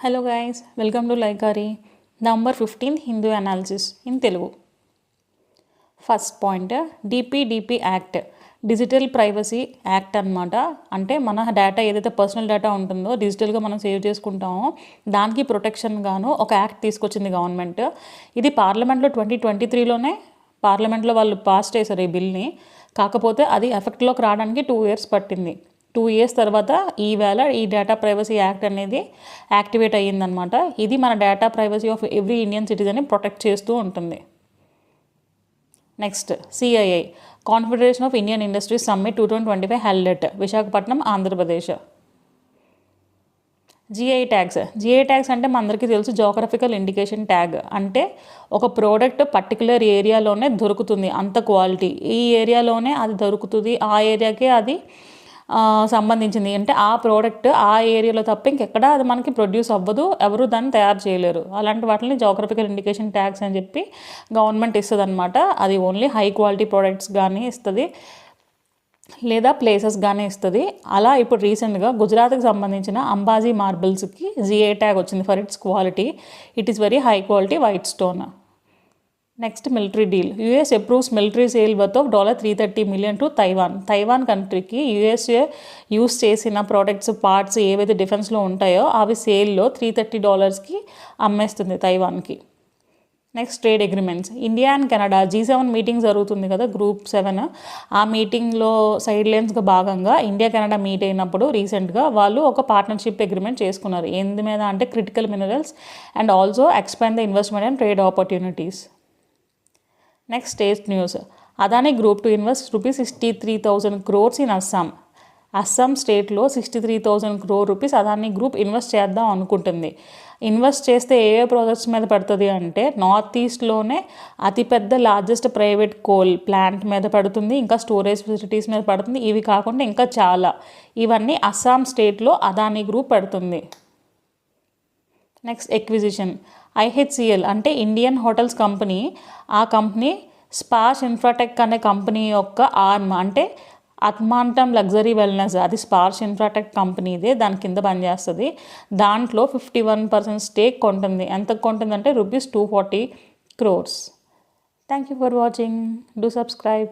Hello guys, welcome to Laikari. Number 15 Hindu analysis in Telugu. First point, DPDP Act, digital privacy act అనమాట. అంటే మన data ఏదైతే personal data ఉంటుందో డిజిటల్గా మనం సేవ్ చేసుకుంటామో దానికి ప్రొటెక్షన్ గాను ఒక యాక్ట్ తీసుకొచ్చింది గవర్నమెంట్. ఇది పార్లమెంట్లో 2023లోనే పార్లమెంట్లో వాళ్ళు పాస్ చేశారు ఈ బిల్ని. కాకపోతే అది ఎఫెక్ట్లోకి రావడానికి 2 years పట్టింది. 2 years తర్వాత ఈవేళ ఈ డేటా ప్రైవసీ యాక్ట్ అనేది యాక్టివేట్ అయ్యిందనమాట. ఇది మన data privacy of every Indian సిటిజన్ని ప్రొటెక్ట్ చేస్తూ ఉంటుంది. Next, CII confederation of Indian industries summit 2025 held at Visakhapatnam, Andhra Pradesh. GI tags అంటే మనందరికీ తెలుసు జోగ్రఫికల్ ఇండికేషన్ ట్యాగ్. అంటే ఒక ప్రోడక్ట్ పర్టికులర్ ఏరియాలోనే దొరుకుతుంది, అంత క్వాలిటీ ఈ ఏరియాలోనే అది దొరుకుతుంది, ఆ ఏరియాకే అది సంబంధించింది. అంటే ఆ ప్రోడక్ట్ ఆ ఏరియాలో తప్ప ఇంకెక్కడ అది మనకి ప్రొడ్యూస్ అవ్వదు, ఎవరు దాన్ని తయారు చేయలేరు. అలాంటి వాటిని జోగ్రఫికల్ ఇండికేషన్ ట్యాగ్స్ అని చెప్పి గవర్నమెంట్ ఇస్తుంది అనమాట. అది ఓన్లీ హై క్వాలిటీ ప్రోడక్ట్స్ కానీ ఇస్తుంది, లేదా ప్లేసెస్ కానీ ఇస్తుంది. అలా ఇప్పుడు రీసెంట్గా గుజరాత్కి సంబంధించిన అంబాజీ మార్బుల్స్కి జిఐ ట్యాగ్ వచ్చింది for its quality. It is very high quality white stone. Next, military deal. US approves military sale worth of $330 million to Taiwan కంట్రీకి యూఎస్ఏ యూస్ చేసిన ప్రోడక్ట్స్ పార్ట్స్ ఏవైతే డిఫెన్స్లో ఉంటాయో అవి సేల్లో $330కి అమ్మేస్తుంది తైవాన్కి. Next, trade agreements. India and Canada G7 meeting జరుగుతుంది కదా, Group 7. ఆ మీటింగ్లో సైడ్ లైన్స్గా భాగంగా ఇండియా కెనడా మీట్ అయినప్పుడు రీసెంట్గా వాళ్ళు ఒక పార్ట్నర్షిప్ అగ్రిమెంట్ చేసుకున్నారు. ఎందు మీద అంటే critical minerals and also expand the investment and trade opportunities. Next, state news. Adani group two invest ₹63,000 crores in Assam స్టేట్లో 63,000 crore rupees Adani group invest చేద్దాం అనుకుంటుంది. ఇన్వెస్ట్ చేస్తే ఏ ప్రాజెక్ట్స్ మీద పడుతుంది అంటే నార్త్ ఈస్ట్లోనే అతిపెద్ద లార్జెస్ట్ ప్రైవేట్ కోల్ ప్లాంట్ మీద పడుతుంది, ఇంకా స్టోరేజ్ ఫెసిలిటీస్ మీద పడుతుంది. ఇవి కాకుండా ఇంకా చాలా, ఇవన్నీ అస్సాం స్టేట్లో అదానీ గ్రూప్ పెడుతుంది. Next, acquisition. IHCL అంటే ఇండియన్ హోటల్స్ కంపెనీ. ఆ కంపెనీ స్పార్ష్ ఇన్ఫ్రాటెక్ అనే కంపెనీ యొక్క ఆర్మ్, అంటే అత్మాంటం లగ్జరీ వెల్నెస్, అది స్పార్ష్ ఇన్ఫ్రాటెక్ కంపెనీదే, దాని కింద పనిచేస్తుంది. దాంట్లో 51% స్టేక్ కొంటుంది. ఎంత కొంటుందంటే ₹240 crores. Thank you for watching. Do subscribe.